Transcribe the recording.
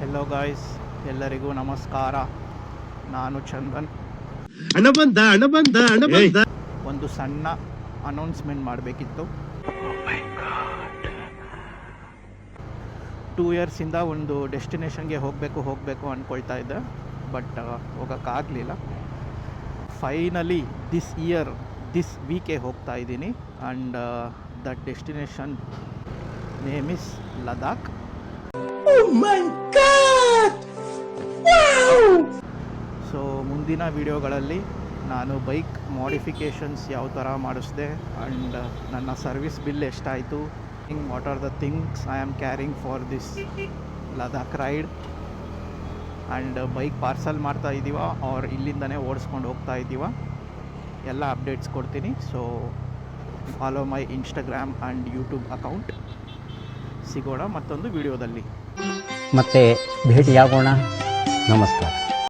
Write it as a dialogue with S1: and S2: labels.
S1: Hello guys, ಎಲ್ಲರಿಗೂ ನಮಸ್ಕಾರ. ನಾನು ಚಂದನ್. ಒಂದು ಸಣ್ಣ ಅನೌನ್ಸ್ಮೆಂಟ್ ಮಾಡಬೇಕಿತ್ತು. 2 ಇಯರ್ಸಿಂದ ಒಂದು ಡೆಸ್ಟಿನೇಷನ್ಗೆ ಹೋಗಬೇಕು ಅಂದ್ಕೊಳ್ತಾ ಇದ್ದೆ, ಬಟ್ ಹೋಗೋಕ್ಕಾಗಲಿಲ್ಲ. ಫೈನಲಿ ದಿಸ್ ವೀಕೆ ಹೋಗ್ತಾ ಇದ್ದೀನಿ. And the destination name is Ladakh. So ಮುಂದಿನ ವಿಡಿಯೋಗಳಲ್ಲಿ ನಾನು ಬೈಕ್ ಮಾಡಿಫಿಕೇಷನ್ಸ್ ಯಾವ ಥರ ಮಾಡಿಸಿದೆ ಆ್ಯಂಡ್ ನನ್ನ ಸರ್ವಿಸ್ ಬಿಲ್ ಎಷ್ಟಾಯಿತು, what are the things I am carrying for this Ladakh ride, and bike parcel ಮಾಡ್ತಾ ಇದ್ದೀವ ಆರ್ ಇಲ್ಲಿಂದನೇ ಓಡಿಸ್ಕೊಂಡು ಹೋಗ್ತಾ ಇದ್ದೀವ, ಎಲ್ಲ ಅಪ್ಡೇಟ್ಸ್ ಕೊಡ್ತೀನಿ. So follow my Instagram and YouTube account. ಸಿಗೋಣ ಮತ್ತೊಂದು ವಿಡಿಯೋದಲ್ಲಿ.
S2: ಮತ್ತೆ ಭೇಟಿಯಾಗೋಣ. ನಮಸ್ಕಾರ.